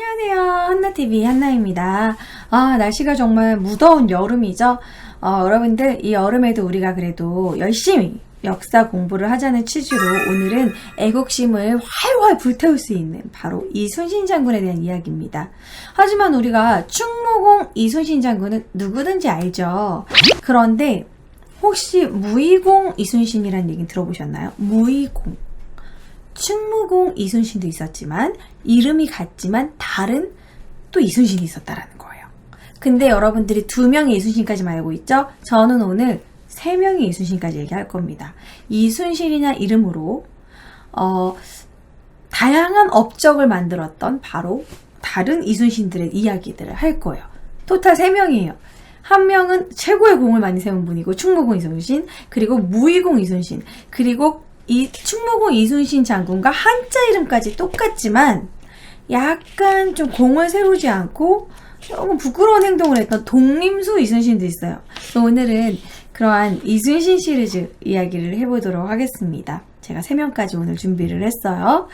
안녕하세요. 한나TV 한나입니다. 날씨가 정말 무더운 여름이죠. 여러분들, 이 여름에도 우리가 그래도 열심히 역사 공부를 하자는 취지로 오늘은 애국심을 활활 불태울 수 있는 바로 이순신 장군에 대한 이야기입니다. 하지만 우리가 충무공 이순신 장군은 누구든지 알죠. 그런데 혹시 무의공 이순신이라는 얘기는 들어보셨나요? 무의공. 충무공 이순신도 있었지만 이름이 같지만 다른 또 이순신이 있었다라는 거예요. 근데 여러분들이 2명의 이순신까지만 알고 있죠? 저는 오늘 3명의 이순신까지 얘기할 겁니다. 이순신이나 이름으로 다양한 업적을 만들었던 바로 다른 이순신들의 이야기들을 할 거예요. 토탈 3명이에요. 한 명은 최고의 공을 많이 세운 분이고 충무공 이순신, 그리고 무의공 이순신, 그리고 이 충무공 이순신 장군과 한자 이름까지 똑같지만 약간 좀 공을 세우지 않고 조금 부끄러운 행동을 했던 독림수 이순신도 있어요. 그래서 오늘은 그러한 이순신 시리즈 이야기를 해보도록 하겠습니다. 제가 3명까지 오늘 준비를 했어요.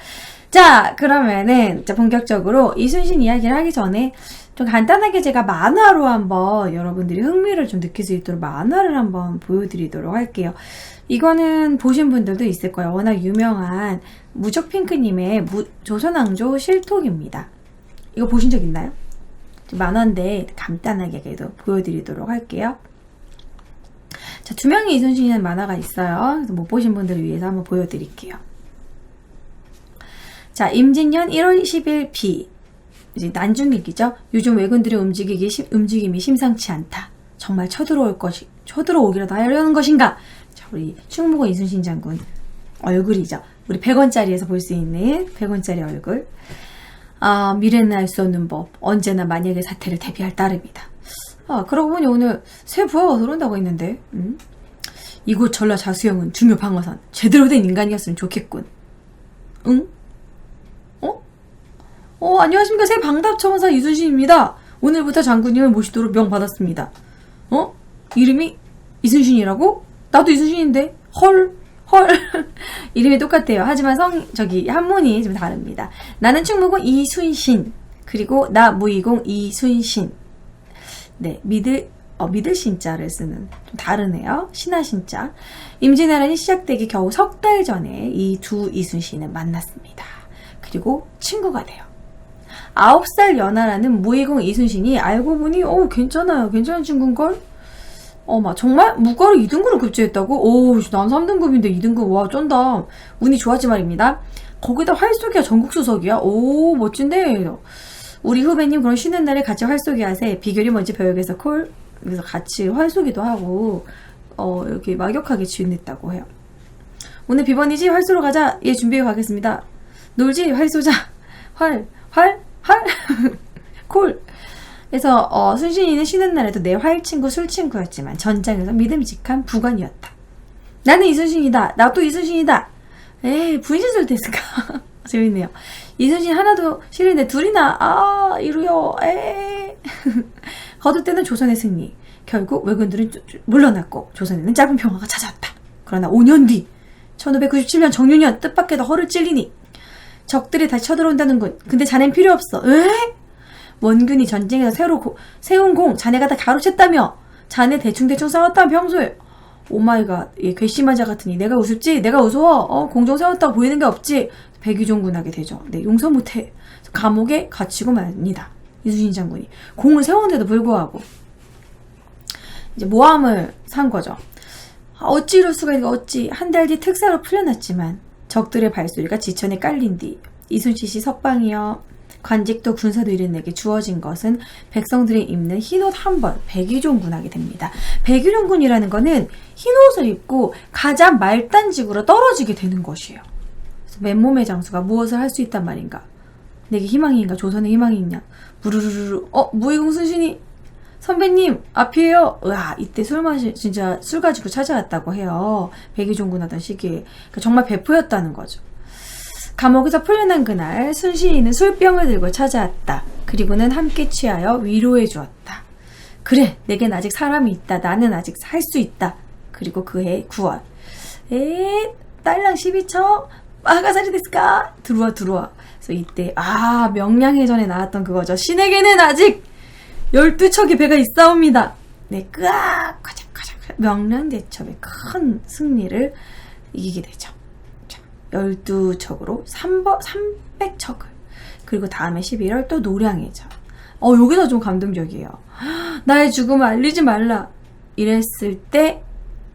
자, 그러면은 본격적으로 이순신 이야기를 하기 전에 좀 간단하게 제가 만화로 한번 여러분들이 흥미를 좀 느낄 수 있도록 만화를 한번 보여드리도록 할게요. 이거는 보신 분들도 있을 거예요. 워낙 유명한 무적핑크님의 조선왕조 실록입니다. 이거 보신 적 있나요? 만화인데 간단하게 그래도 보여드리도록 할게요. 자, 2명의 이순신이라는 만화가 있어요. 그래서 못 보신 분들을 위해서 한번 보여드릴게요. 자, 임진년 1월 10일 비. 이제 난중일기죠. 요즘 왜군들의 움직임이 심상치 않다. 정말 쳐들어오기라도 하려는 것인가? 자, 우리 충무공 이순신 장군 얼굴이죠. 우리 100원짜리에서 볼 수 있는 100원짜리 얼굴. 미래는 알 수 없는 법. 언제나 만약의 사태를 대비할 따름이다. 그러고 보니 오늘 새 부하가 들어온다고 했는데, 이곳 전라 자수영은 중요 방어선. 제대로 된 인간이었으면 좋겠군. 응? 안녕하십니까. 새 방답청사 이순신입니다. 오늘부터 장군님을 모시도록 명받았습니다. 이름이 이순신이라고? 나도 이순신인데. 헐. 이름이 똑같아요. 하지만 한문이 좀 다릅니다. 나는 충무공 이순신. 그리고 나 무의공 이순신. 네, 믿을 신자를 쓰는 좀 다르네요. 신하 신자. 임진왜란이 시작되기 겨우 석 달 전에 이 두 이순신은 만났습니다. 그리고 친구가 돼요. 9살 연하라는 무의공 이순신이 알고 보니 괜찮아요. 괜찮은 친구인걸? 정말? 무과로 2등급을 급제했다고? 난 3등급인데 2등급. 와, 쩐다. 운이 좋았지 말입니다. 거기다 활쏘기가 전국수석이야? 멋진데. 우리 후배님 그런 쉬는 날에 같이 활쏘기 하세. 비결이 뭔지 배우겠어. 그래서 같이 활쏘기도 하고 이렇게 막역하게 지냈다고 해요. 오늘 비번이지? 활쏘러 가자. 예, 준비해 가겠습니다. 놀지? 활쏘자. 활. 콜. 그래서 순신이는 쉬는 날에도 내 활친구 술친구였지만 전장에서 믿음직한 부관이었다. 나는 이순신이다. 나도 이순신이다. 부인신술 됐을까? 재밌네요. 이순신 하나도 싫은데 둘이나 이루요. 거듭되는 조선의 승리. 결국 왜군들은 물러났고 조선에는 짧은 평화가 찾아왔다. 그러나 5년 뒤 1597년 정유년 뜻밖에도 허를 찔리니 적들이 다시 쳐들어온다는군. 근데 자넨 필요 없어. 원균이 전쟁에서 세운 공 자네가 다 가로챘다며. 자네 대충 싸웠다면 평소에. 오마이갓, 괘씸한 자 같으니 내가 우습지? 내가 우스워? 공정 세웠다고 보이는 게 없지? 백의종군하게 되죠. 네, 용서 못해. 감옥에 갇히고 맙니다. 이순신 장군이 공을 세웠는데도 불구하고 이제 모함을 산 거죠. 어찌 이럴 수가 있는가. 어찌. 한 달 뒤 특사로 풀려났지만 적들의 발소리가 지천에 깔린 뒤 이순신씨 석방이여. 관직도 군사도 이른 내게 주어진 것은 백성들이 입는 흰옷 한 벌, 백의종군하게 됩니다. 백의종군이라는 거는 흰옷을 입고 가장 말단직으로 떨어지게 되는 것이에요. 그래서 맨몸의 장수가 무엇을 할 수 있단 말인가? 내게 희망인가? 조선에 희망이 있냐? 무르르르. 무의공 순신이 선배님 앞이에요. 이때 진짜 술 가지고 찾아왔다고 해요. 백의종군하던 시기에. 그러니까 정말 배포였다는 거죠. 감옥에서 풀려난 그날 순신이는 술병을 들고 찾아왔다. 그리고는 함께 취하여 위로해 주었다. 그래, 내겐 아직 사람이 있다. 나는 아직 살 수 있다. 그리고 그해 9월. 딸랑 12초? 아가사리 데스까? 들어와. 그래서 이때 명량해전에 나왔던 그거죠. 신에게는 아직 12척의 배가 있사옵니다. 네, 끄악가작가작 명량대첩의 큰 승리를 이기게 되죠. 자, 12척으로 300척을. 그리고 다음에 11월 또 노량해전. 여기서 좀 감동적이에요. 나의 죽음을 알리지 말라. 이랬을 때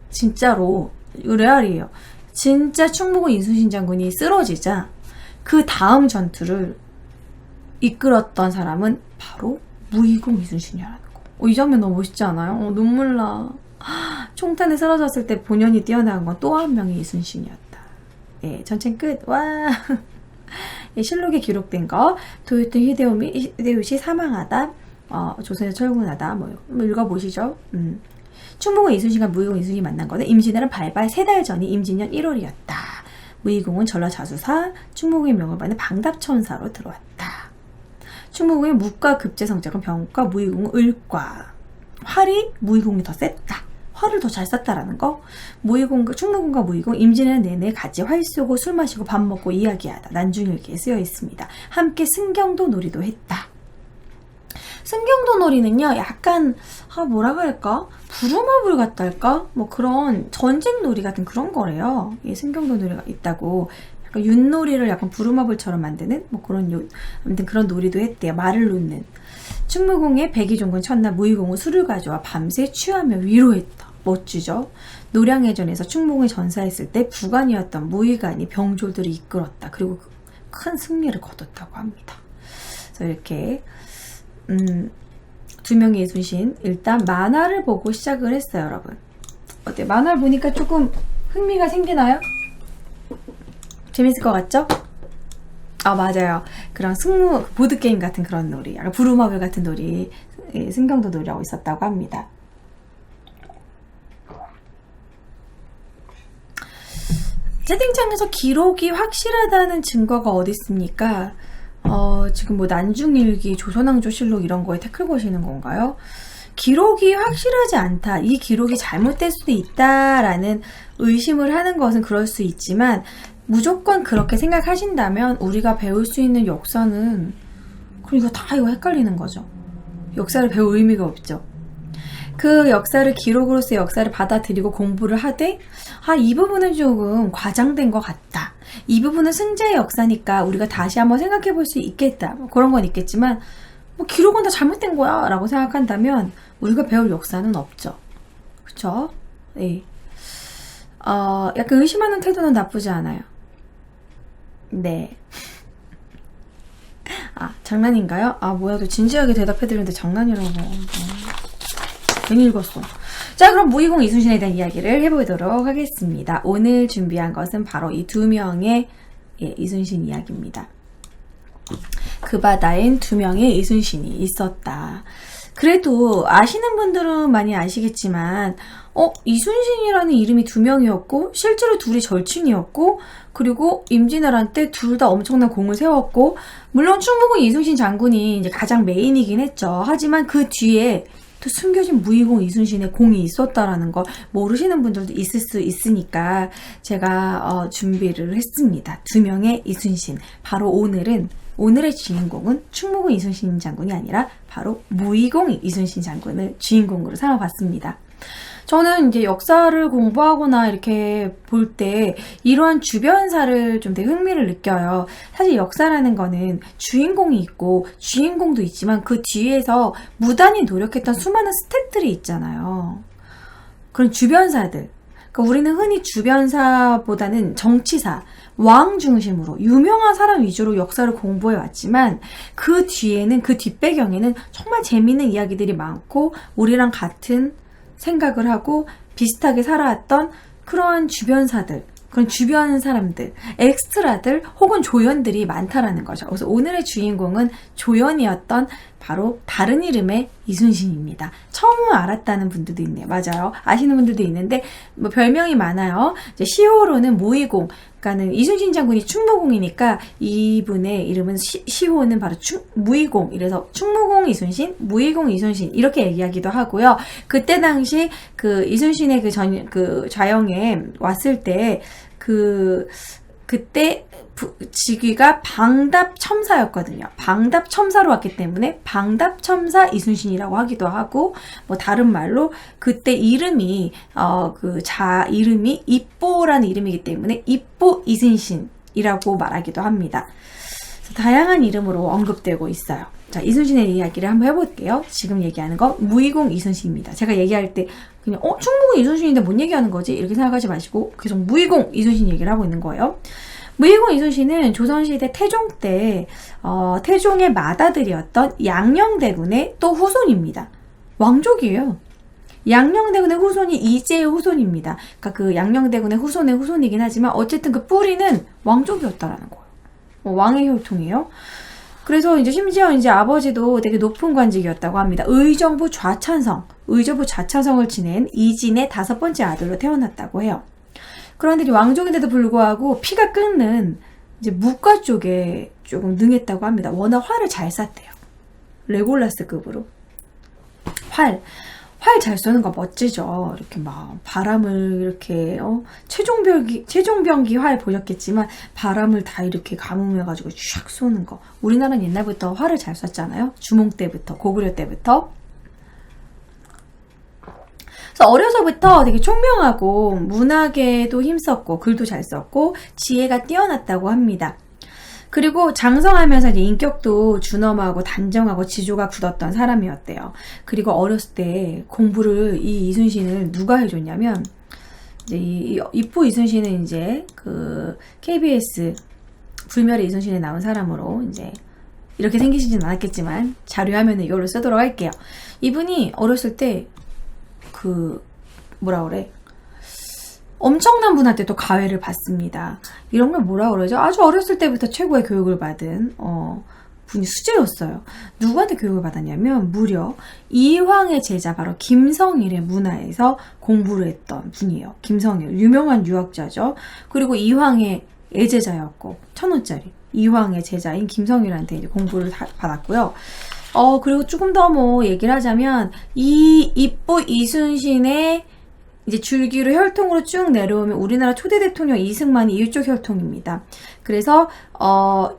진짜로 레알이에요. 진짜 충무공 이순신 장군이 쓰러지자 그 다음 전투를 이끌었던 사람은 바로 무의공 이순신이라는 거. 이 장면 너무 멋있지 않아요? 눈물 나. 총탄에 쓰러졌을 때 본연이 뛰어나간 건 또 한 명의 이순신이었다. 예, 전쟁 끝. 와. 예, 실록에 기록된 거. 도요토 히데요시 사망하다. 조선에 철군하다. 뭐 읽어보시죠. 충무공 이순신과 무의공 이순신이 만난 거는 임진왜란 발발 3달 전이 임진년 1월이었다. 무의공은 전라자수사, 충무공의 명을 받는 방답천사로 들어왔다. 충무공의 묵과 급제 성적은 병과, 무의공은 을과. 활이 무의공이 더 셌다. 활을 더 잘 쐈다라는 거. 충무공과 무의공 임진왜란 내내 같이 활 쏘고 술 마시고 밥 먹고 이야기하다. 난중일기에 쓰여 있습니다. 함께 승경도 놀이도 했다. 승경도 놀이는요, 약간 뭐라 그럴까? 부루마블 같다 할까? 뭐 그런 전쟁 놀이 같은 그런 거래요. 예, 승경도 놀이가 있다고. 약간 윷놀이를 약간 부루마블처럼 만드는 뭐 아무튼 그런 놀이도 했대요. 말을 놓는. 충무공의 백의종군 첫날 무의공은 술을 가져와 밤새 취하며 위로했다. 멋지죠? 노량해전에서 충무공이 전사했을 때 부관이었던 무의관이 병졸들을 이끌었다. 그리고 큰 승리를 거뒀다고 합니다. 그래서 이렇게 2명의 이순신 일단 만화를 보고 시작을 했어요. 여러분 어때? 만화를 보니까 조금 흥미가 생기나요? 재밌을 것 같죠? 맞아요. 그런 보드게임 같은 그런 놀이, 약간 부루마블 같은 놀이, 승경도 놀이라고 있었다고 합니다. 채팅창에서 기록이 확실하다는 증거가 어디 있습니까? 지금 뭐 난중일기, 조선왕조실록 이런 거에 태클 거시는 건가요? 기록이 확실하지 않다. 이 기록이 잘못될 수도 있다라는 의심을 하는 것은 그럴 수 있지만 무조건 그렇게 생각하신다면 우리가 배울 수 있는 역사는 그럼 이거 헷갈리는 거죠. 역사를 배울 의미가 없죠. 그 역사를 기록으로서의 역사를 받아들이고 공부를 하되 이 부분은 조금 과장된 것 같다. 이 부분은 승자의 역사니까 우리가 다시 한번 생각해 볼 수 있겠다. 뭐 그런 건 있겠지만 뭐 기록은 다 잘못된 거야 라고 생각한다면 우리가 배울 역사는 없죠. 그쵸? 네. 약간 의심하는 태도는 나쁘지 않아요. 네. 장난인가요? 뭐야, 또 진지하게 대답해드리는데 장난이라고. 괜히 읽었어. 자, 그럼 무의공 이순신에 대한 이야기를 해보도록 하겠습니다. 오늘 준비한 것은 바로 이 2명의 이순신 이야기입니다. 그 바다엔 2명의 이순신이 있었다. 그래도 아시는 분들은 많이 아시겠지만 이순신이라는 이름이 2명이었고 실제로 둘이 절친이었고 그리고 임진왜란 때 둘 다 엄청난 공을 세웠고 물론 충무공 이순신 장군이 이제 가장 메인이긴 했죠. 하지만 그 뒤에 또 숨겨진 무의공 이순신의 공이 있었다라는 걸 모르시는 분들도 있을 수 있으니까 제가 준비를 했습니다. 2명의 이순신. 바로 오늘의 주인공은 충무공 이순신 장군이 아니라 바로 무의공 이순신 장군을 주인공으로 삼아봤습니다. 저는 이제 역사를 공부하거나 이렇게 볼 때 이러한 주변사를 좀 되게 흥미를 느껴요. 사실 역사라는 거는 주인공이 있고 주인공도 있지만 그 뒤에서 무단히 노력했던 수많은 스태프들이 있잖아요. 그런 주변사들. 그러니까 우리는 흔히 주변사보다는 정치사, 왕 중심으로 유명한 사람 위주로 역사를 공부해 왔지만 그 뒤에는 그 뒷배경에는 정말 재미있는 이야기들이 많고 우리랑 같은 생각을 하고 비슷하게 살아왔던 그러한 주변사들, 그런 주변 사람들, 엑스트라들 혹은 조연들이 많다라는 거죠. 그래서 오늘의 주인공은 조연이었던 바로 다른 이름의 이순신입니다. 처음 알았다는 분들도 있네요. 맞아요. 아시는 분들도 있는데 뭐 별명이 많아요. 이제 시호로는 무의공, 그러니까는 이순신 장군이 충무공이니까 이분의 이름은 시호는 바로 무의공. 이래서 충무공 이순신, 무의공 이순신 이렇게 얘기하기도 하고요. 그때 당시 그 이순신의 그 좌영에 왔을 때 그 그때 직위가 방답첨사였거든요. 방답첨사로 왔기 때문에 방답첨사 이순신이라고 하기도 하고, 뭐 다른 말로 그때 이름이 이름이 입보라는 이름이기 때문에 입보 이순신이라고 말하기도 합니다. 다양한 이름으로 언급되고 있어요. 자, 이순신의 이야기를 한번 해볼게요. 지금 얘기하는 거 무의공 이순신입니다. 제가 얘기할 때 그냥 충무공 이순신인데 뭔 얘기하는 거지? 이렇게 생각하지 마시고 계속 무의공 이순신 얘기를 하고 있는 거예요. 무의공 이순신은 조선시대 태종 때 태종의 맏아들이었던 양녕대군의 또 후손입니다. 왕족이에요. 양녕대군의 후손이 이재의 후손입니다. 그러니까 그 양녕대군의 후손의 후손이긴 하지만 어쨌든 그 뿌리는 왕족이었다라는 거예요. 왕의 혈통이에요. 그래서 이제 심지어 이제 아버지도 되게 높은 관직이었다고 합니다. 의정부 좌찬성을 지낸 이진의 5번째 아들로 태어났다고 해요. 그런데 왕족인데도 불구하고 피가 끓는 이제 무과 쪽에 조금 능했다고 합니다. 워낙 활을 잘 쐈대요. 레골라스급으로. 활 잘 쏘는 거 멋지죠. 이렇게 막 바람을 이렇게 최종병기 활 보셨겠지만 바람을 다 이렇게 가뭄해가지고 쫙 쏘는 거. 우리나라는 옛날부터 활을 잘 쐈잖아요. 주몽 때부터, 고구려 때부터. 그래서 어려서부터 되게 총명하고 문학에도 힘썼고 글도 잘 썼고 지혜가 뛰어났다고 합니다. 그리고 장성하면서 이제 인격도 준엄하고 단정하고 지조가 굳었던 사람이었대요. 그리고 어렸을 때 공부를 이 이순신을 누가 해줬냐면 이제 입보 이순신은 이제 그 KBS 불멸의 이순신에 나온 사람으로 이제 이렇게 생기시진 않았겠지만 자료화면은 이걸로 쓰도록 할게요. 이분이 어렸을 때 엄청난 분한테 또 가회를 받습니다. 이런 걸 뭐라 그러죠? 아주 어렸을 때부터 최고의 교육을 받은 분이 수재였어요. 누구한테 교육을 받았냐면 무려 이황의 제자 바로 김성일의 문화에서 공부를 했던 분이에요. 김성일 유명한 유학자죠. 그리고 이황의 애제자였고 1,000원짜리 이황의 제자인 김성일한테 이제 공부를 받았고요. 그리고 조금 더 뭐 얘기를 하자면 이 입보 이순신의 이제 줄기로 혈통으로 쭉 내려오면 우리나라 초대 대통령 이승만이 이쪽 혈통입니다. 그래서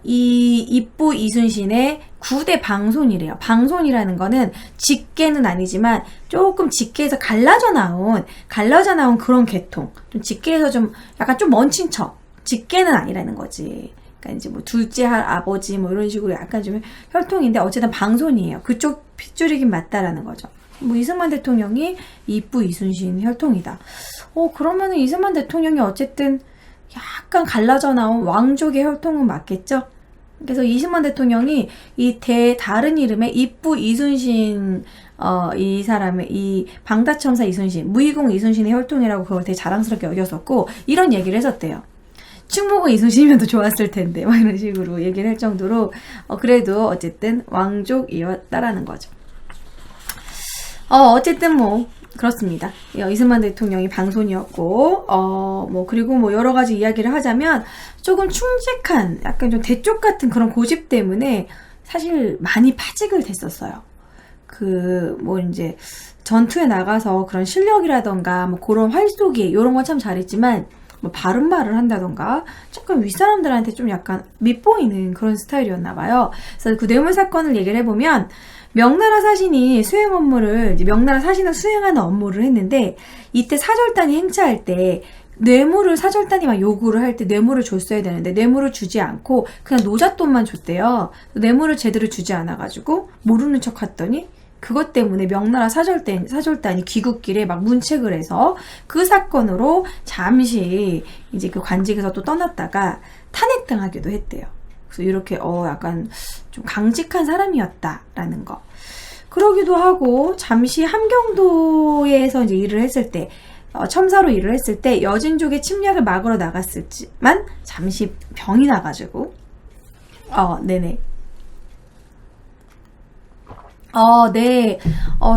이 입보 이순신의 9대 방손이래요. 방손이라는 거는 직계는 아니지만 조금 직계에서 갈라져 나온 그런 계통. 좀 직계에서 좀 약간 좀 먼 친척. 직계는 아니라는 거지. 그러니까 이제 뭐 둘째 아버지 뭐 이런 식으로 약간 좀 혈통인데 어쨌든 방손이에요. 그쪽 핏줄이긴 맞다라는 거죠. 뭐 이승만 대통령이 입부 이순신 혈통이다. 그러면은 이승만 대통령이 어쨌든 약간 갈라져 나온 왕족의 혈통은 맞겠죠? 그래서 이승만 대통령이 다른 이름의 입부 이순신 이 사람의 이 방다첨사 이순신, 무의공 이순신의 혈통이라고 그걸 되게 자랑스럽게 여겼었고 이런 얘기를 했었대요. 충무공 이순신이면 더 좋았을 텐데 막 이런 식으로 얘기를 할 정도로 그래도 어쨌든 왕족이었다라는 거죠. 어쨌든 뭐 그렇습니다. 이승만 대통령이 방손이었고 뭐 그리고 뭐 여러 가지 이야기를 하자면 조금 충직한 약간 좀 대쪽 같은 그런 고집 때문에 사실 많이 파직을 됐었어요. 뭐 이제 전투에 나가서 그런 실력이라던가 뭐 그런 활쏘기 이런 건 참 잘했지만 뭐 바른 말을 한다던가 조금 윗사람들한테 좀 약간 밉보이는 그런 스타일이었나 봐요. 그래서 그 뇌물 사건을 얘기를 해보면 명나라 사신이 명나라 사신을 수행하는 업무를 했는데 이때 사절단이 행차할 때 뇌물을 사절단이 막 요구를 할 때 뇌물을 줬어야 되는데 뇌물을 주지 않고 그냥 노잣돈만 줬대요. 뇌물을 제대로 주지 않아가지고 모르는 척 했더니 그것 때문에 명나라 사절단이 귀국길에 막 문책을 해서 그 사건으로 잠시 이제 그 관직에서 또 떠났다가 탄핵당하기도 했대요. 그래서 이렇게 약간 좀 강직한 사람이었다라는 거. 그러기도 하고 잠시 함경도에서 이제 일을 했을 때 첨사로 일을 했을 때 여진족의 침략을 막으러 나갔었지만 잠시 병이 나가지고 네네. 네.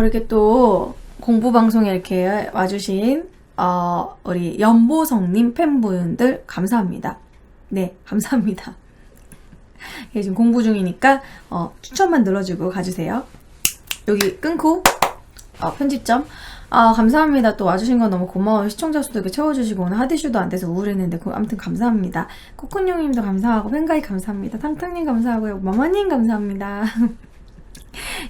이렇게 또 공부방송에 이렇게 와주신 우리 연보성님 팬분들 감사합니다. 네, 감사합니다. 예, 지금 공부 중이니까 추천만 눌러주고 가주세요. 여기 끊고 편집점 아, 감사합니다. 또 와주신 건 너무 고마워요. 시청자 수도 이렇게 채워주시고, 오늘 하디슈도 안 돼서 우울했는데, 아무튼 감사합니다. 코쿤용님도 감사하고, 팬가이 감사합니다. 탕탕님 감사하고요. 마마님 감사합니다.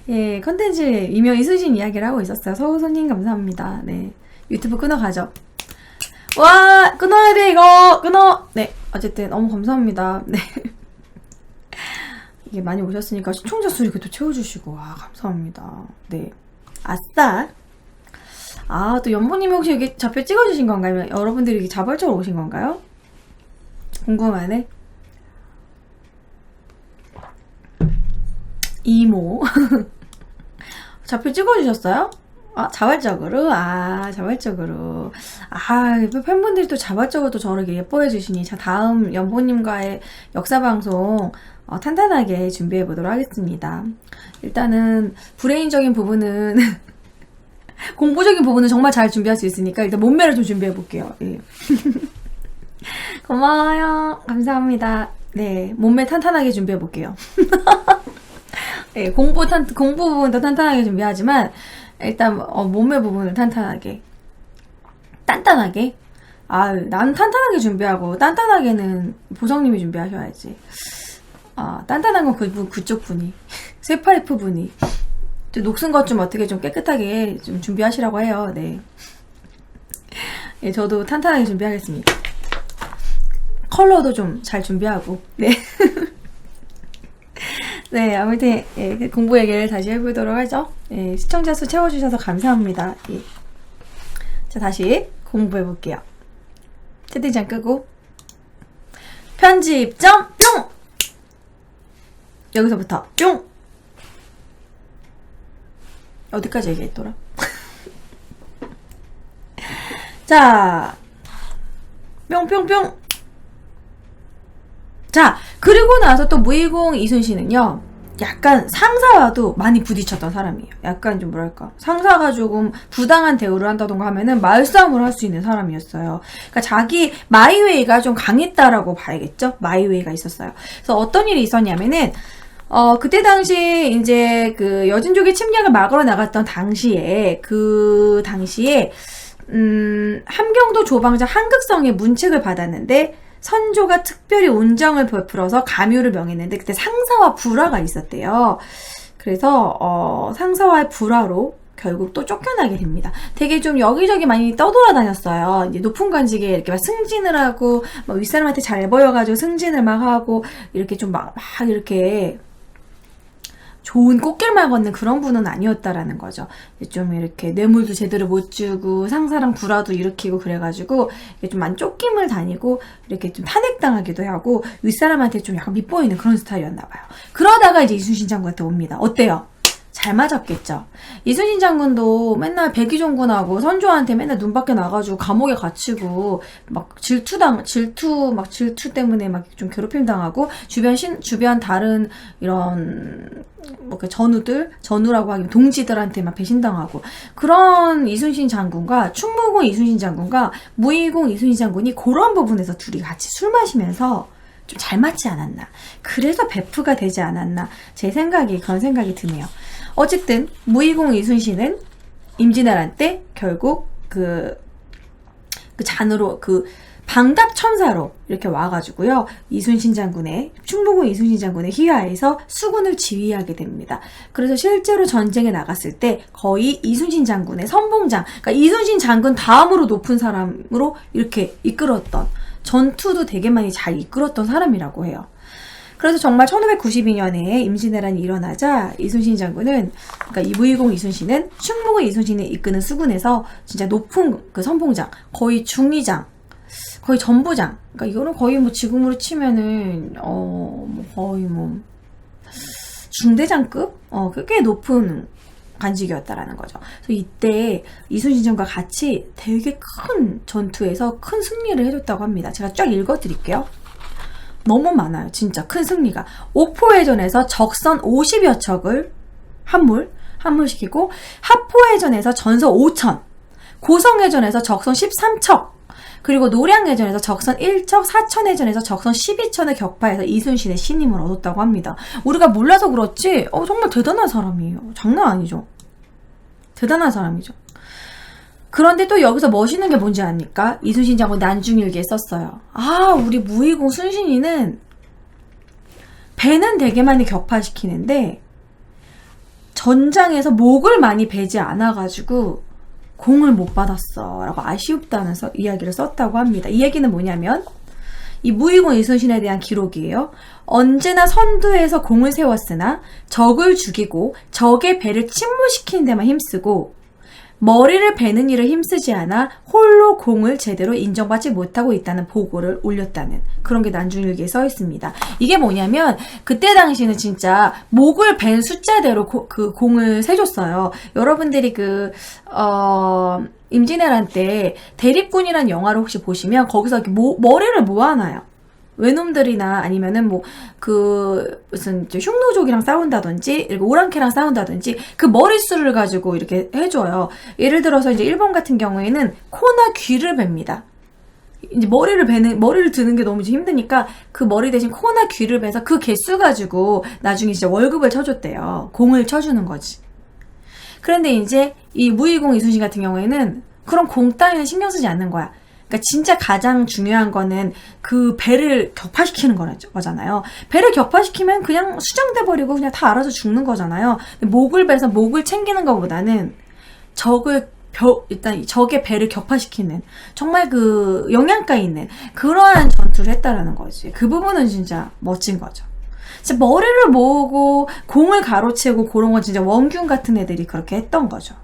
예, 컨텐츠 이명 이순신 이야기를 하고 있었어요. 서우선님 감사합니다. 네. 유튜브 끊어가죠. 와, 끊어야 돼, 이거! 끊어! 네. 어쨌든, 너무 감사합니다. 네. 이게 많이 오셨으니까 시청자 수 이렇게 또 채워주시고, 와, 감사합니다. 네. 아싸! 아, 또 연보님이 혹시 여기 좌표 찍어주신 건가요? 여러분들이 이렇게 자발적으로 오신 건가요? 궁금하네. 이모. 좌표 찍어주셨어요? 아, 자발적으로? 아, 자발적으로. 아, 팬분들이 또 자발적으로 또 저를 예뻐해주시니. 자, 다음 연보님과의 역사방송 탄탄하게 준비해보도록 하겠습니다. 일단은, 브레인적인 부분은, 공부적인 부분은 정말 잘 준비할 수 있으니까 일단 몸매를 좀 준비해볼게요. 예. 고마워요. 감사합니다. 네, 몸매 탄탄하게 준비해볼게요. 네, 공부 부분도 탄탄하게 준비하지만 일단 몸매 부분을 탄탄하게 단단하게 난 탄탄하게 준비하고 단단하게는 보정님이 준비하셔야지. 아, 단단한 건 그쪽 분이 쇠파리프 분이 녹슨 것 좀 어떻게 좀 깨끗하게 좀 준비하시라고 해요. 네. 예, 저도 탄탄하게 준비하겠습니다. 컬러도 좀 잘 준비하고. 네. 네, 아무튼 예, 공부 얘기를 다시 해보도록 하죠. 예, 시청자 수 채워주셔서 감사합니다. 예. 자, 다시 공부해볼게요. 채팅창 끄고 편집점 뿅! 여기서부터 뿅! 어디까지 얘기했더라? 자, 뿅뿅뿅. 자, 그리고 나서 또 무이공 이순신은요, 약간 상사와도 많이 부딪혔던 사람이에요. 약간 좀 뭐랄까, 상사가 조금 부당한 대우를 한다던가 하면은 말싸움을 할 수 있는 사람이었어요. 그러니까 자기 마이웨이가 좀 강했다라고 봐야겠죠? 마이웨이가 있었어요. 그래서 어떤 일이 있었냐면은 그때 당시 이제 그 여진족의 침략을 막으러 나갔던 당시에 함경도 조방장 한극성의 문책을 받았는데 선조가 특별히 온정을 베풀어서 감유를 명했는데 그때 상사와 불화가 있었대요. 그래서 상사와의 불화로 결국 또 쫓겨나게 됩니다. 되게 좀 여기저기 많이 떠돌아다녔어요. 이제 높은 관직에 이렇게 막 승진을 하고 막 윗사람한테 잘 보여가지고 승진을 막 하고 이렇게 좀 막 이렇게 좋은 꽃길만 걷는 그런 분은 아니었다라는 거죠. 좀 이렇게 뇌물도 제대로 못 주고 상사랑 불화도 일으키고 그래가지고 좀 많이 쫓김을 다니고 이렇게 좀 탄핵당하기도 하고 윗사람한테 좀 약간 밉보이는 그런 스타일이었나 봐요. 그러다가 이제 이순신 장군한테 옵니다. 어때요? 잘 맞았겠죠. 이순신 장군도 맨날 백의종군하고 선조한테 맨날 눈 밖에 나가지고 감옥에 갇히고 막 질투 때문에 막 좀 괴롭힘 당하고 주변 다른 이런 뭐 그 전우라고 하기면 동지들한테 막 배신당하고 그런 이순신 장군과 충무공 이순신 장군과 무의공 이순신 장군이 그런 부분에서 둘이 같이 술 마시면서 좀 잘 맞지 않았나. 그래서 베프가 되지 않았나. 그런 생각이 드네요. 어쨌든 무의공 이순신은 임진왜란 때 결국 그 잔으로 방답천사로 이렇게 와가지고요. 이순신 장군의 충무공 이순신 장군의 희하에서 수군을 지휘하게 됩니다. 그래서 실제로 전쟁에 나갔을 때 거의 이순신 장군의 선봉장, 그러니까 이순신 장군 다음으로 높은 사람으로 이렇게 이끌었던 전투도 되게 많이 잘 이끌었던 사람이라고 해요. 그래서 정말 1592년에 임진왜란이 일어나자 이순신 장군은 그러니까 이 무의공 이순신은 충무공 이순신이 이끄는 수군에서 진짜 높은 그 선봉장, 거의 중위장, 거의 전부장. 그러니까 이거는 거의 뭐 지금으로 치면은 거의 뭐 중대장급? 꽤 높은 관직이었다라는 거죠. 그래서 이때 이순신 장군과 같이 되게 큰 전투에서 큰 승리를 해줬다고 합니다. 제가 쫙 읽어드릴게요. 너무 많아요. 진짜 큰 승리가. 옥포해전에서 적선 50여 척을 함몰시키고 합포해전에서 전서 5천, 고성해전에서 적선 13척, 그리고 노량해전에서 적선 1척, 사천해전에서 적선 12척을 격파해서 이순신의 신임을 얻었다고 합니다. 우리가 몰라서 그렇지 정말 대단한 사람이에요. 장난 아니죠. 대단한 사람이죠. 그런데 또 여기서 멋있는 게 뭔지 아닙니까? 이순신 장군 난중일기에 썼어요. 아, 우리 무의공 순신이는 배는 되게 많이 격파시키는데 전장에서 목을 많이 베지 않아가지고 공을 못 받았어 라고 아쉬웠다면서 이야기를 썼다고 합니다. 이 얘기는 뭐냐면 이 무의공 이순신에 대한 기록이에요. 언제나 선두에서 공을 세웠으나 적을 죽이고 적의 배를 침몰시키는 데만 힘쓰고 머리를 베는 일을 힘쓰지 않아 홀로 공을 제대로 인정받지 못하고 있다는 보고를 올렸다는 그런 게 난중일기에 써 있습니다. 이게 뭐냐면 그때 당시는 진짜 목을 벤 숫자대로 그 공을 세줬어요. 여러분들이 임진왜란 때 대립군이라는 영화를 혹시 보시면 거기서 이렇게 머리를 모아놔요. 외놈들이나 아니면은 무슨 흉노족이랑 싸운다든지 이렇게 오랑캐랑 싸운다든지 그 머릿수를 가지고 이렇게 해줘요. 예를 들어서 이제 일본 같은 경우에는 코나 귀를 뱁니다. 이제 머리를 드는 게 너무 힘드니까 그 머리 대신 코나 귀를 베서 그 개수 가지고 나중에 진짜 월급을 쳐줬대요. 공을 쳐주는 거지. 그런데 이제 이 무의공 이순신 같은 경우에는 그런 공 따위는 신경 쓰지 않는 거야. 그러니까 진짜 가장 중요한 거는 그 배를 격파시키는 거잖아요. 배를 격파시키면 그냥 수정돼 버리고 그냥 다 알아서 죽는 거잖아요. 목을 베서 목을 챙기는 것보다는 일단 적의 배를 격파시키는 정말 그 영양가 있는 그러한 전투를 했다라는 거지. 그 부분은 진짜 멋진 거죠. 진짜 머리를 모으고 공을 가로채고 그런 건 진짜 원균 같은 애들이 그렇게 했던 거죠.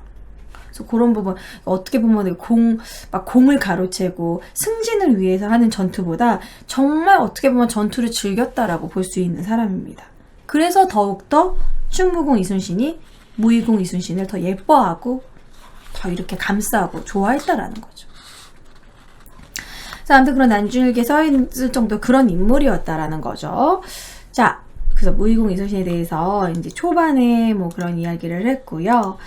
그래서 그런 부분 어떻게 보면 공을 가로채고 승진을 위해서 하는 전투보다 정말 어떻게 보면 전투를 즐겼다라고 볼 수 있는 사람입니다. 그래서 더욱더 충무공 이순신이 무의공 이순신을 더 예뻐하고 더 이렇게 감싸고 좋아했다라는 거죠. 자, 아무튼 그런 난중일기에 써있을 정도 그런 인물이었다라는 거죠. 자, 그래서 무의공 이순신에 대해서 이제 초반에 뭐 그런 이야기를 했고요.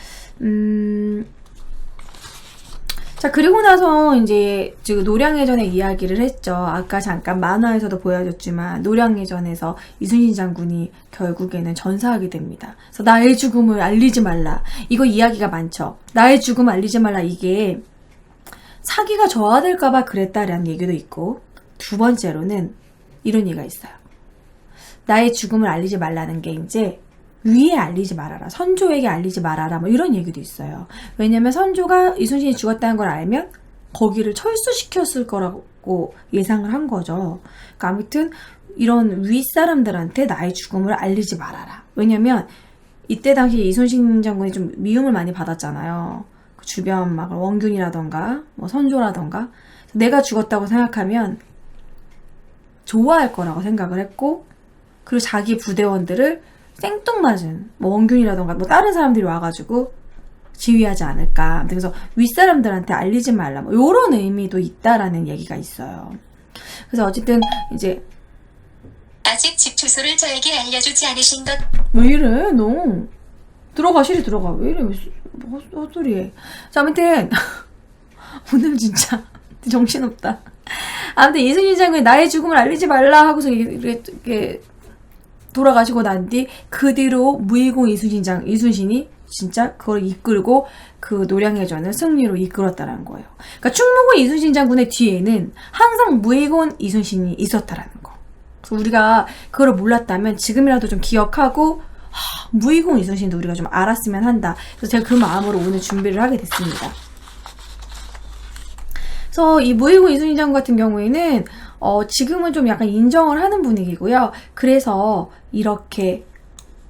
자, 그리고 나서 이제 지금 노량해전의 이야기를 했죠. 아까 잠깐 만화에서도 보여줬지만 노량해전에서 이순신 장군이 결국에는 전사하게 됩니다. 그래서 나의 죽음을 알리지 말라. 이거 이야기가 많죠. 나의 죽음을 알리지 말라. 이게 사기가 저하될까봐 그랬다라는 얘기도 있고, 두 번째로는 이런 얘기가 있어요. 나의 죽음을 알리지 말라는 게 이제 위에 알리지 말아라. 선조에게 알리지 말아라. 뭐 이런 얘기도 있어요. 왜냐면 선조가 이순신이 죽었다는 걸 알면 거기를 철수시켰을 거라고 예상을 한 거죠. 그러니까 아무튼 이런 윗사람들한테 나의 죽음을 알리지 말아라. 왜냐면 이때 당시 이순신 장군이 좀 미움을 많이 받았잖아요. 그 주변 막 원균이라던가 뭐 선조라던가 내가 죽었다고 생각하면 좋아할 거라고 생각을 했고, 그리고 자기 부대원들을 생뚱맞은 뭐 원균이라던가 뭐 다른 사람들이 와가지고 지휘하지 않을까. 그래서 윗사람들한테 알리지 말라. 뭐 요런 의미도 있다라는 얘기가 있어요. 그래서 어쨌든 이제 아직 집 주소를 저에게 알려주지 않으신 것. 왜 이래 너? 들어가, 실이 들어가. 왜 이래 뭐 헛소리해. 자, 아무튼 오늘 진짜 정신없다. 아무튼 이순신 장군이 나의 죽음을 알리지 말라 하고서 이렇게 돌아가시고 난 뒤 그 뒤로 무의공 이순신이 진짜 그걸 이끌고 그 노량해전을 승리로 이끌었다는 거예요. 그러니까 충무공 이순신 장군의 뒤에는 항상 무의공 이순신이 있었다라는 거. 그래서 우리가 그걸 몰랐다면 지금이라도 좀 기억하고 무의공 이순신도 우리가 좀 알았으면 한다. 그래서 제가 그 마음으로 오늘 준비를 하게 됐습니다. 그래서 이 무의공 이순신 장군 같은 경우에는 지금은 좀 약간 인정을 하는 분위기고요. 그래서 이렇게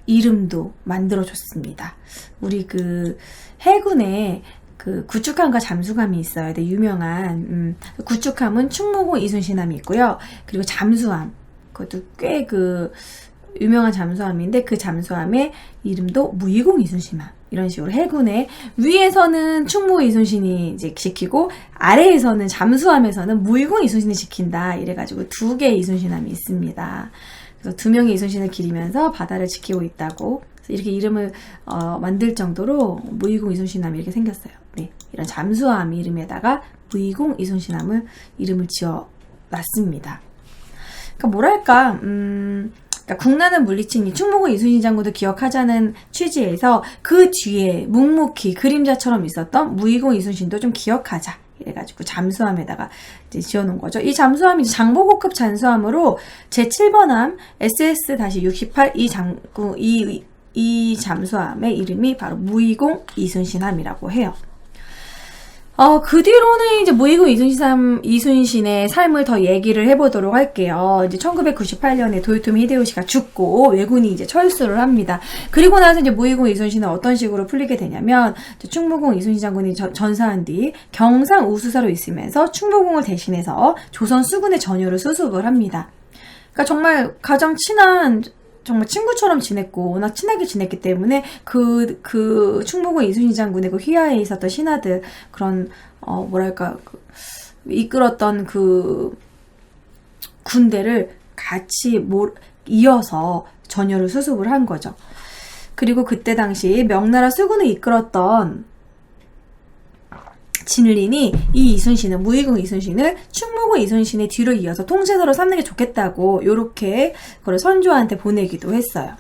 이름도 만들어줬습니다. 우리 그 해군에 그 구축함과 잠수함이 있어요. 되게 유명한 구축함은 충무공 이순신함이 있고요. 그리고 잠수함, 그것도 꽤 그 유명한 잠수함인데 그 잠수함의 이름도 무의공 이순신함. 이런 식으로 해군의 위에서는 충무 이순신이 이제 지키고 아래에서는 잠수함에서는 무의공 이순신이 지킨다. 이래가지고 두 개의 이순신함이 있습니다. 그래서 두 명의 이순신을 기리면서 바다를 지키고 있다고. 그래서 이렇게 이름을 만들 정도로 무의공 이순신함이 이렇게 생겼어요. 네, 이런 잠수함 이름에다가 무의공 이순신함을 이름을 지어 놨습니다. 그러니까 뭐랄까 그러니까 국난을 물리친 이 충무공 이순신 장군도 기억하자는 취지에서 그 뒤에 묵묵히 그림자처럼 있었던 무의공 이순신도 좀 기억하자. 이래가지고 잠수함에다가 이제 지어놓은 거죠. 이 잠수함이 장보고급 잠수함으로 제7번함 SS-68 이 잠수함의 이름이 바로 무의공 이순신함이라고 해요. 그 뒤로는 이제 무의공 이순신의 삶을 더 얘기를 해보도록 할게요. 이제 1998년에 도요토미 히데요시가 죽고 왜군이 이제 철수를 합니다. 그리고 나서 이제 무의공 이순신은 어떤 식으로 풀리게 되냐면, 충무공 이순신 장군이 전사한 뒤 경상 우수사로 있으면서 충무공을 대신해서 조선 수군의 전열을 수습을 합니다. 그러니까 정말 가장 친한, 정말 친구처럼 지냈고 워낙 친하게 지냈기 때문에 그 충무공 이순신 장군의 그 휘하에 있었던 신하들, 그런 이끌었던 그 군대를 같이 이어서 전열을 수습을 한 거죠. 그리고 그때 당시 명나라 수군을 이끌었던 진린이 이 이순신은, 무의공 이순신을 충무공 이순신의 뒤로 이어서 통제서로 삼는 게 좋겠다고 요렇게 그걸 선조한테 보내기도 했어요.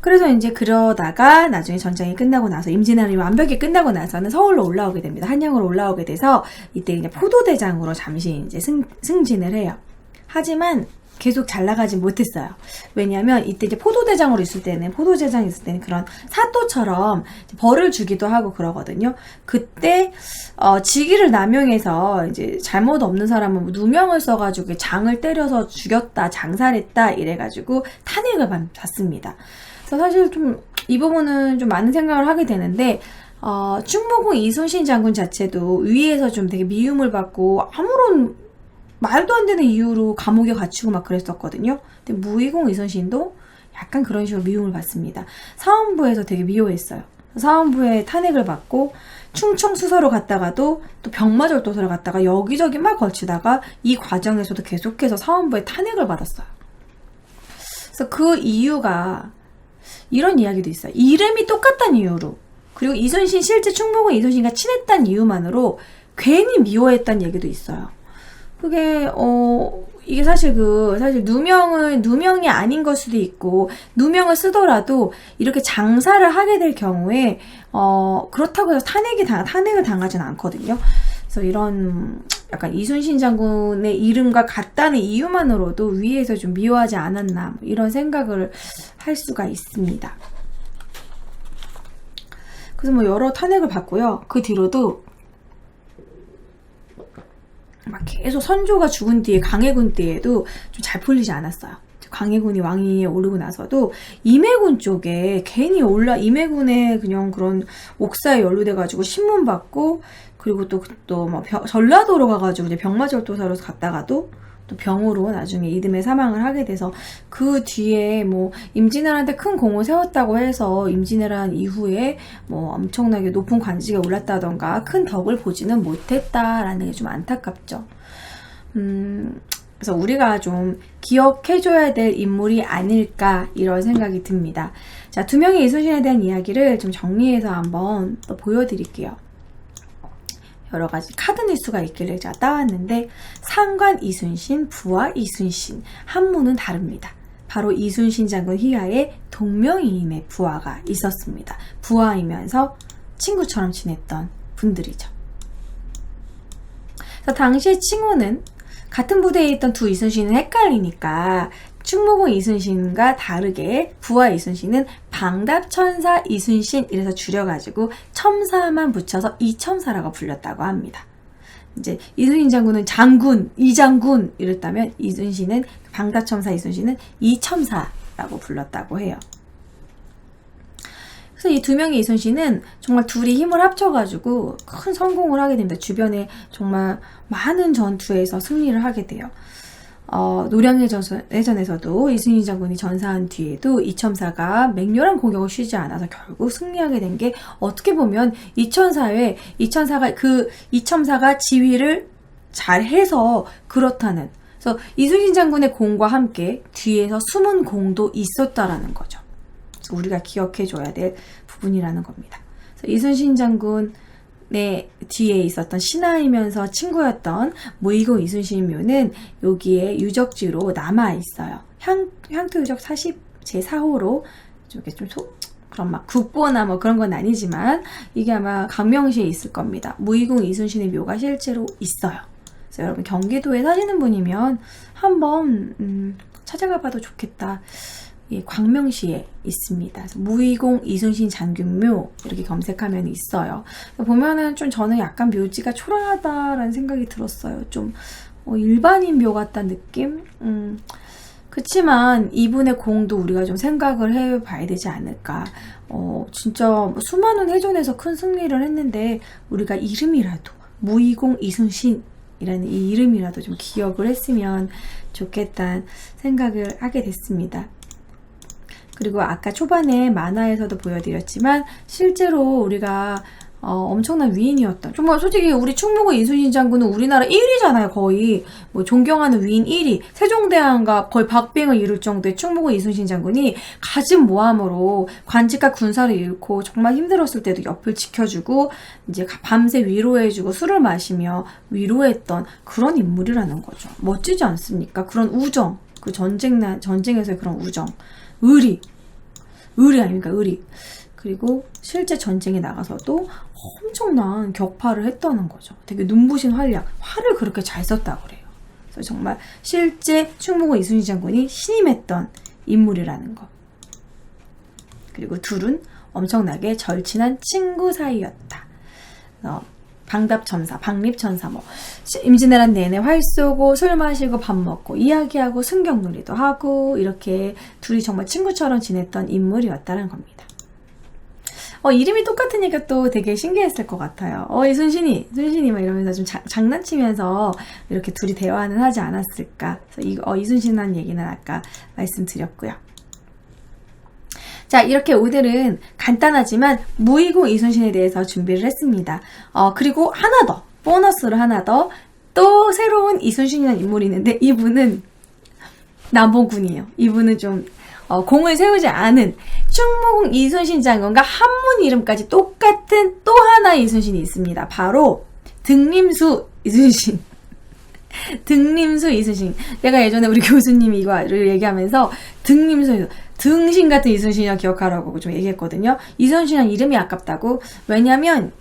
그래서 이제 그러다가 나중에 전쟁이 끝나고 나서 임진왜란이 완벽히 끝나고 나서는 서울로 올라오게 됩니다. 한양으로 올라오게 돼서 이때 이제 포도대장으로 잠시 이제 승진을 해요. 하지만 계속 잘 나가지 못했어요. 왜냐하면 이때 이제 포도대장이 있을 때는 그런 사또처럼 벌을 주기도 하고 그러거든요. 그때 직위를 남용해서 이제 잘못 없는 사람은 누명을 써가지고 장을 때려서 죽였다, 장살했다 이래가지고 탄핵을 받습니다. 그래서 사실 좀 이 부분은 좀 많은 생각을 하게 되는데, 충무공 이순신 장군 자체도 위에서 좀 되게 미움을 받고 아무런 말도 안 되는 이유로 감옥에 갇히고 막 그랬었거든요. 근데 무의공 이순신도 약간 그런 식으로 미움을 받습니다. 사헌부에서 되게 미워했어요. 사헌부에 탄핵을 받고 충청수서로 갔다가도 또 병마절도서로 갔다가 여기저기 막 걸치다가 이 과정에서도 계속해서 사헌부에 탄핵을 받았어요. 그래서 그 이유가 이런 이야기도 있어요. 이름이 똑같다는 이유로, 그리고 이순신 실제 충무공 이순신과 친했다는 이유만으로 괜히 미워했다는 얘기도 있어요. 그게 이게 사실 누명이 아닌 걸 수도 있고, 누명을 쓰더라도 이렇게 장사를 하게 될 경우에 그렇다고 해서 탄핵을 당하진 않거든요. 그래서 이런 약간 이순신 장군의 이름과 같다는 이유만으로도 위에서 좀 미워하지 않았나, 이런 생각을 할 수가 있습니다. 그래서 여러 탄핵을 받고요. 그 뒤로도 막 계속 선조가 죽은 뒤에 강해군 때에도 좀 잘 풀리지 않았어요. 강해군이 왕위에 오르고 나서도 임해군 쪽에 괜히 임해군에 그냥 그런 옥사에 연루돼가지고 신문 받고, 그리고 또 전라도로 가가지고 이제 병마절도사로 갔다가도 또 병으로 나중에 이듬해 사망을 하게 돼서, 그 뒤에 임진왜란한테 큰 공을 세웠다고 해서 임진왜란 이후에 엄청나게 높은 관직에 올랐다던가 큰 덕을 보지는 못했다라는 게 좀 안타깝죠. 그래서 우리가 좀 기억해줘야 될 인물이 아닐까, 이런 생각이 듭니다. 자, 두 명의 이순신에 대한 이야기를 좀 정리해서 한번 또 보여드릴게요. 여러 가지 카드 뉴스가 있길래 제가 따왔는데, 상관 이순신, 부하 이순신, 한문은 다릅니다. 바로 이순신 장군 휘하에 동명이인의 부하가 있었습니다. 부하이면서 친구처럼 지냈던 분들이죠. 그래서 당시의 칭호는 같은 부대에 있던 두 이순신은 헷갈리니까 충무공 이순신과 다르게 부하 이순신은 방답천사 이순신, 이래서 줄여가지고 첨사만 붙여서 이첨사라고 불렸다고 합니다. 이제 이순신 장군은 장군, 이장군 이랬다면 이순신은, 방답천사 이순신은 이첨사라고 불렀다고 해요. 그래서 이 두 명의 이순신은 정말 둘이 힘을 합쳐가지고 큰 성공을 하게 됩니다. 주변에 정말 많은 전투에서 승리를 하게 돼요. 노량해전에서도 이순신 장군이 전사한 뒤에도 이첨사가 맹렬한 공격을 쉬지 않아서 결국 승리하게 된 게, 어떻게 보면 이첨사가 지휘를 잘해서 그렇다는, 그래서 이순신 장군의 공과 함께 뒤에서 숨은 공도 있었다라는 거죠. 그래서 우리가 기억해줘야 될 부분이라는 겁니다. 그래서 이순신 장군 뒤에 있었던 신하이면서 친구였던 무의공 이순신 묘는 여기에 유적지로 남아있어요. 향토 유적 40 제4호로 그런 막 국보나 뭐 그런 건 아니지만 이게 아마 강명시에 있을 겁니다. 무의공 이순신의 묘가 실제로 있어요. 그래서 여러분 경기도에 사시는 분이면 한번 찾아가 봐도 좋겠다. 예, 광명시에 있습니다. 그래서 무의공 이순신 장균묘 이렇게 검색하면 있어요. 보면은 좀 저는 약간 묘지가 초라하다라는 생각이 들었어요. 좀 일반인 묘 같다는 느낌? 그치만 이분의 공도 우리가 좀 생각을 해봐야 되지 않을까. 진짜 수많은 해전에서 큰 승리를 했는데 우리가 이름이라도 무의공 이순신이라는 이 이름이라도 좀 기억을 했으면 좋겠다는 생각을 하게 됐습니다. 그리고 아까 초반에 만화에서도 보여드렸지만 실제로 우리가 엄청난 위인이었던, 정말 솔직히 우리 충무공 이순신 장군은 우리나라 1위잖아요. 거의 뭐 존경하는 위인 1위, 세종대왕과 거의 박빙을 이룰 정도의 충무공 이순신 장군이 가진 모함으로 관직과 군사를 잃고 정말 힘들었을 때도 옆을 지켜주고 이제 밤새 위로해주고 술을 마시며 위로했던 그런 인물이라는 거죠. 멋지지 않습니까? 그런 우정, 그 전쟁에서의 그런 우정, 의리 아닙니까? 의리. 그리고 실제 전쟁에 나가서도 엄청난 격파를 했다는 거죠. 되게 눈부신 활을 그렇게 잘 썼다고 그래요. 그래서 정말 실제 충무공 이순신 장군이 신임했던 인물이라는 거. 그리고 둘은 엄청나게 절친한 친구 사이였다. 방답천사, 박립천사, 임진왜란 내내 활 쏘고 술 마시고 밥 먹고 이야기하고 승경놀이도 하고 이렇게 둘이 정말 친구처럼 지냈던 인물이었다는 겁니다. 이름이 똑같으니까 또 되게 신기했을 것 같아요. 이순신이 막 이러면서 좀 장난치면서 이렇게 둘이 대화는 하지 않았을까. 그래서 이순신이라는 얘기는 아까 말씀드렸고요. 자, 이렇게 오늘은 간단하지만 무의공 이순신에 대해서 준비를 했습니다. 그리고 하나 더, 보너스로 하나 더, 또 새로운 이순신이라는 인물이 있는데 이분은 남봉군이에요. 이분은 좀 공을 세우지 않은 충무공 이순신 장군과 한문 이름까지 똑같은 또 하나의 이순신이 있습니다. 바로 등림수 이순신. 등림수 이순신. 내가 예전에 우리 교수님이 이거를 얘기하면서 등신 같은 이순신이라 기억하라고 좀 얘기했거든요. 이순신이란 이름이 아깝다고. 왜냐면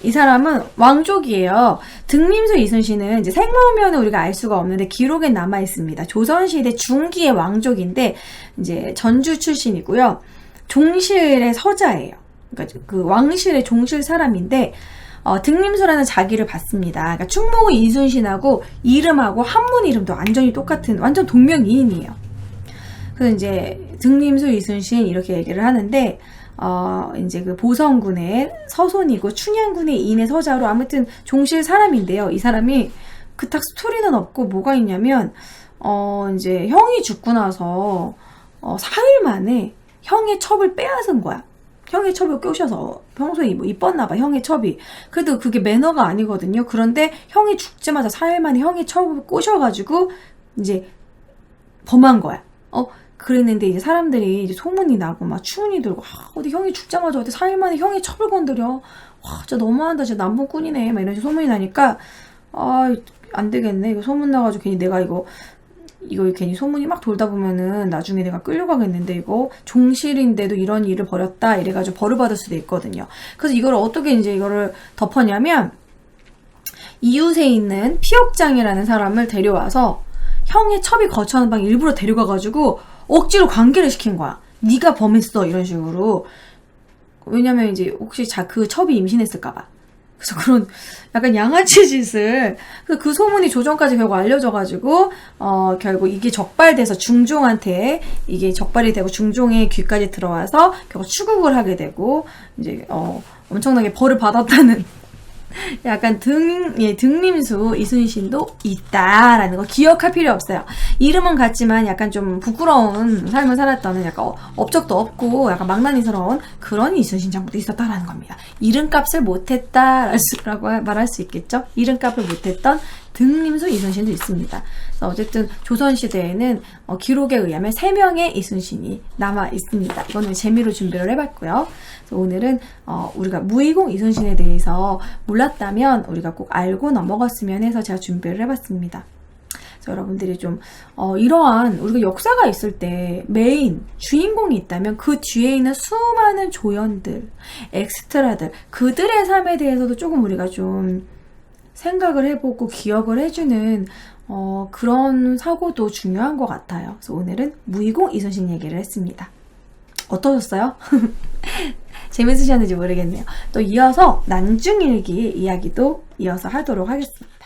이 사람은 왕족이에요. 등림수 이순신은 이제 생모면은 우리가 알 수가 없는데 기록에 남아 있습니다. 조선시대 중기의 왕족인데 이제 전주 출신이고요. 종실의 서자예요. 그러니까 그 왕실의 종실 사람인데 등림수라는 자기를 받습니다. 그러니까 충무공 이순신하고 이름하고 한문 이름도 완전히 똑같은 완전 동명이인이에요. 그래서 이제 등림수 이순신 이렇게 얘기를 하는데 이제 그 보성군의 서손이고 춘향군의 인의 서자로 아무튼 종실 사람인데요. 이 사람이 그닥 스토리는 없고 뭐가 있냐면 이제 형이 죽고 나서 4일 만에 형의 첩을 빼앗은 거야. 형의 첩을 꼬셔서 평소에 뭐 이뻤나 봐. 형의 첩이. 그래도 그게 매너가 아니거든요. 그런데 형이 죽자마자 4일 만에 형의 첩을 꼬셔가지고 이제 범한 거야. 그랬는데 이제 사람들이 이제 소문이 나고 막 추운이 들고 어디 형이 죽자마자 어디 4일 만에 형이 첩을 건드려. 와 진짜 너무한다. 진짜 남봉꾼이네. 막 이런 식으로 소문이 나니까 안 되겠네. 이거 소문 나가지고 괜히 내가 이거 괜히 소문이 막 돌다 보면은 나중에 내가 끌려가겠는데 이거 종실인데도 이런 일을 벌였다 이래가지고 벌을 받을 수도 있거든요. 그래서 이걸 어떻게 이제 이거를 덮었냐면 이웃에 있는 피옥장이라는 사람을 데려와서 형의 첩이 거처하는 방 일부러 데려가가지고 억지로 관계를 시킨 거야. 네가 범했어 이런 식으로. 왜냐면 이제 혹시 그 첩이 임신했을까봐. 그래서 그런 약간 양아치 짓을 그 소문이 조정까지 결국 알려져가지고 결국 이게 적발돼서 중종한테 이게 적발이 되고 중종의 귀까지 들어와서 결국 추국을 하게 되고 이제 엄청나게 벌을 받았다는 약간 등림수 이순신도 있다라는 거 기억할 필요 없어요. 이름은 같지만 약간 좀 부끄러운 삶을 살았다는 약간 업적도 없고 약간 망나니스러운 그런 이순신 장군도 있었다라는 겁니다. 이름값을 못했다라고 말할 수 있겠죠. 이름값을 못했던 등림수 이순신도 있습니다. 그래서 어쨌든 조선시대에는 기록에 의하면 3명의 이순신이 남아 있습니다. 이거는 재미로 준비를 해봤고요. 그래서 오늘은 우리가 무의공 이순신에 대해서 몰랐다면 우리가 꼭 알고 넘어갔으면 해서 제가 준비를 해봤습니다. 여러분들이 좀 이러한 우리가 역사가 있을 때 메인 주인공이 있다면 그 뒤에 있는 수많은 조연들, 엑스트라들 그들의 삶에 대해서도 조금 우리가 좀 생각을 해보고 기억을 해주는 그런 사고도 중요한 것 같아요. 그래서 오늘은 무의공 이순신 얘기를 했습니다. 어떠셨어요? 재밌으셨는지 모르겠네요. 또 이어서 난중일기 이야기도 이어서 하도록 하겠습니다.